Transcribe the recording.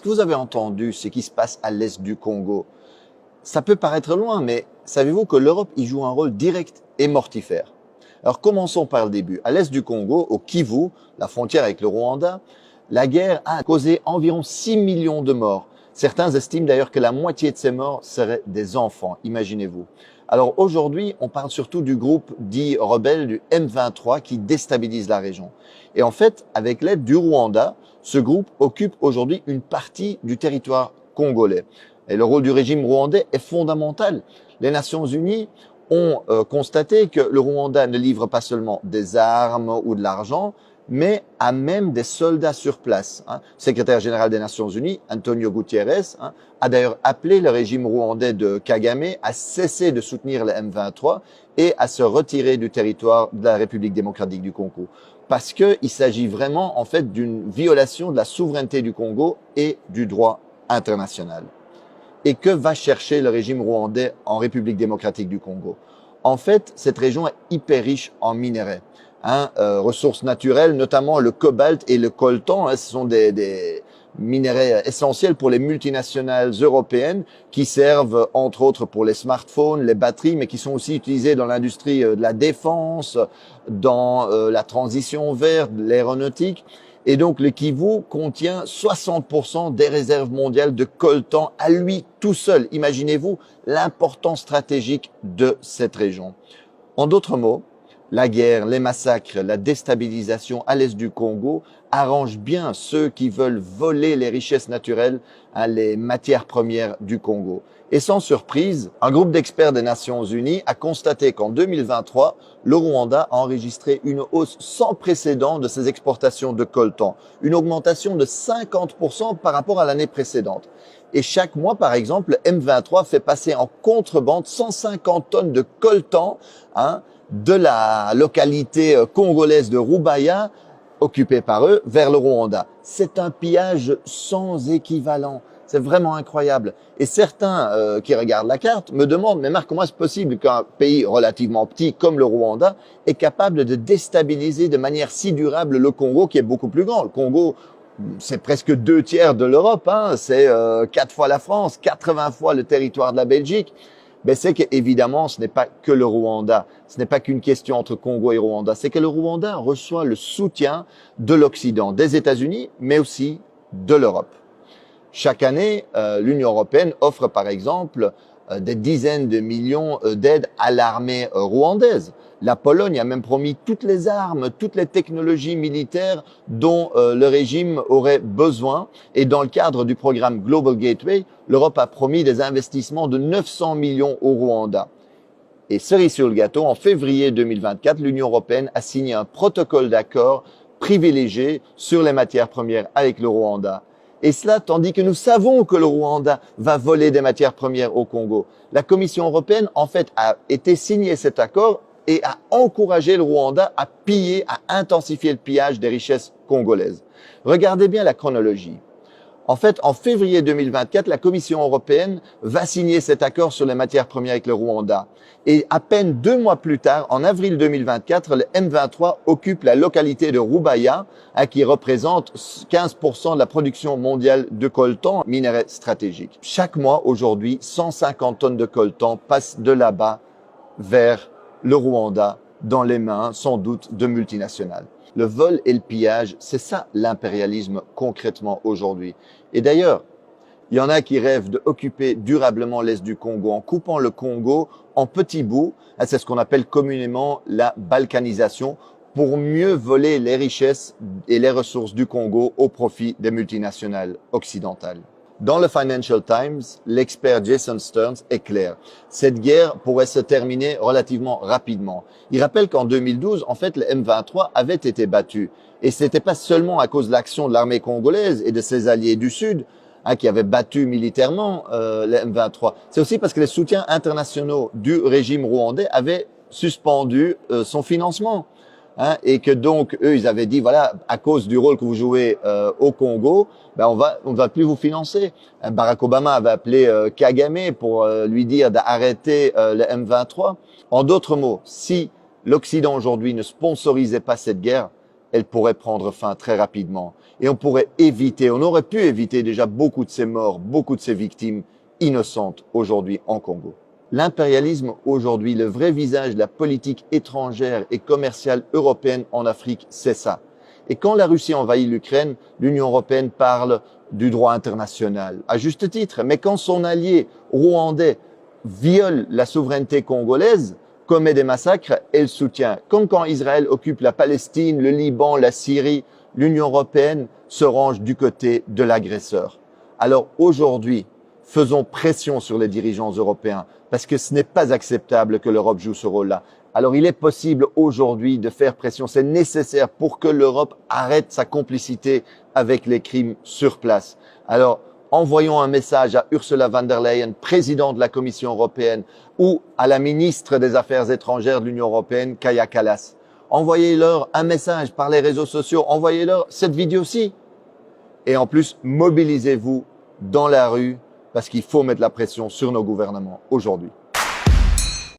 que vous avez entendu ce qui se passe à l'est du Congo? Ça peut paraître loin, mais savez-vous que l'Europe y joue un rôle direct et mortifère? Alors commençons par le début. À l'est du Congo, au Kivu, la frontière avec le Rwanda, la guerre a causé environ 6 millions de morts. Certains estiment d'ailleurs que la moitié de ces morts seraient des enfants, imaginez-vous. Alors aujourd'hui, on parle surtout du groupe dit rebelle du M23 qui déstabilise la région. Et en fait, avec l'aide du Rwanda, ce groupe occupe aujourd'hui une partie du territoire congolais. Et le rôle du régime rwandais est fondamental. Les Nations Unies ont constaté que le Rwanda ne livre pas seulement des armes ou de l'argent, mais a même des soldats sur place. Le secrétaire général des Nations Unies, Antonio Guterres, a d'ailleurs appelé le régime rwandais de Kagame à cesser de soutenir le M23 et à se retirer du territoire de la République démocratique du Congo. Parce qu'il s'agit vraiment en fait d'une violation de la souveraineté du Congo et du droit international. Et que va chercher le régime rwandais en République démocratique du Congo? En fait, cette région est hyper riche en minerais, ressources naturelles, notamment le cobalt et le coltan. Ce sont des minerais essentiels pour les multinationales européennes qui servent entre autres pour les smartphones, les batteries, mais qui sont aussi utilisés dans l'industrie de la défense, dans la transition verte, l'aéronautique. Et donc, le Kivu contient 60% des réserves mondiales de coltan à lui tout seul. Imaginez-vous l'importance stratégique de cette région. En d'autres mots, la guerre, les massacres, la déstabilisation à l'est du Congo arrangent bien ceux qui veulent voler les richesses naturelles, les matières premières du Congo. Et sans surprise, un groupe d'experts des Nations Unies a constaté qu'en 2023, le Rwanda a enregistré une hausse sans précédent de ses exportations de coltan, une augmentation de 50% par rapport à l'année précédente. Et chaque mois, par exemple, le M23 fait passer en contrebande 150 tonnes de coltan de la localité congolaise de Rubaya, occupée par eux, vers le Rwanda. C'est un pillage sans équivalent. C'est vraiment incroyable. Et certains qui regardent la carte me demandent, mais Marc, comment est-ce possible qu'un pays relativement petit comme le Rwanda est capable de déstabiliser de manière si durable le Congo qui est beaucoup plus grand? Le Congo, c'est presque 2/3 de l'Europe, c'est 4 fois la France, 80 fois le territoire de la Belgique. Ben c'est qu'évidemment, ce n'est pas que le Rwanda, ce n'est pas qu'une question entre Congo et Rwanda, c'est que le Rwanda reçoit le soutien de l'Occident, des États-Unis, mais aussi de l'Europe. Chaque année, l'Union européenne offre par exemple des dizaines de millions d'aides à l'armée rwandaise. La Pologne a même promis toutes les armes, toutes les technologies militaires dont le régime aurait besoin. Et dans le cadre du programme Global Gateway, l'Europe a promis des investissements de 900 millions au Rwanda. Et cerise sur le gâteau, en février 2024, l'Union européenne a signé un protocole d'accord privilégié sur les matières premières avec le Rwanda. Et cela tandis que nous savons que le Rwanda va voler des matières premières au Congo. La Commission européenne, en fait, a été signé cet accord et a encouragé le Rwanda à piller, à intensifier le pillage des richesses congolaises. Regardez bien la chronologie. En fait, en février 2024, la Commission européenne va signer cet accord sur les matières premières avec le Rwanda. Et à peine 2 mois plus tard, en avril 2024, le M23 occupe la localité de Rubaya, qui représente 15% de la production mondiale de coltan, minerai stratégique. Chaque mois, aujourd'hui, 150 tonnes de coltan passent de là-bas vers le Rwanda, dans les mains, sans doute, de multinationales. Le vol et le pillage, c'est ça l'impérialisme concrètement aujourd'hui. Et d'ailleurs, il y en a qui rêvent d'occuper durablement l'est du Congo en coupant le Congo en petits bouts. C'est ce qu'on appelle communément la balkanisation pour mieux voler les richesses et les ressources du Congo au profit des multinationales occidentales. Dans le Financial Times, l'expert Jason Stearns est clair. Cette guerre pourrait se terminer relativement rapidement. Il rappelle qu'en 2012, en fait, le M23 avait été battu. Et ce n'était pas seulement à cause de l'action de l'armée congolaise et de ses alliés du Sud, qui avaient battu militairement le M23. C'est aussi parce que les soutiens internationaux du régime rwandais avaient suspendu son financement. Et que donc eux ils avaient dit voilà, à cause du rôle que vous jouez au Congo, on va plus vous financer. Barack Obama avait appelé Kagame pour lui dire d'arrêter le M23. En d'autres mots, si l'Occident aujourd'hui ne sponsorisait pas cette guerre, elle pourrait prendre fin très rapidement. Et on aurait pu éviter déjà beaucoup de ces morts, beaucoup de ces victimes innocentes aujourd'hui en Congo. L'impérialisme aujourd'hui, le vrai visage de la politique étrangère et commerciale européenne en Afrique, c'est ça. Et quand la Russie envahit l'Ukraine, l'Union européenne parle du droit international, à juste titre. Mais quand son allié rwandais viole la souveraineté congolaise, commet des massacres, elle soutient. Comme quand Israël occupe la Palestine, le Liban, la Syrie, l'Union européenne se range du côté de l'agresseur. Alors aujourd'hui, faisons pression sur les dirigeants européens parce que ce n'est pas acceptable que l'Europe joue ce rôle-là. Alors il est possible aujourd'hui de faire pression, c'est nécessaire pour que l'Europe arrête sa complicité avec les crimes sur place. Alors envoyons un message à Ursula von der Leyen, présidente de la Commission européenne, ou à la ministre des Affaires étrangères de l'Union européenne, Kaja Kallas. Envoyez-leur un message par les réseaux sociaux, envoyez-leur cette vidéo-ci. Et en plus, mobilisez-vous dans la rue parce qu'il faut mettre la pression sur nos gouvernements aujourd'hui.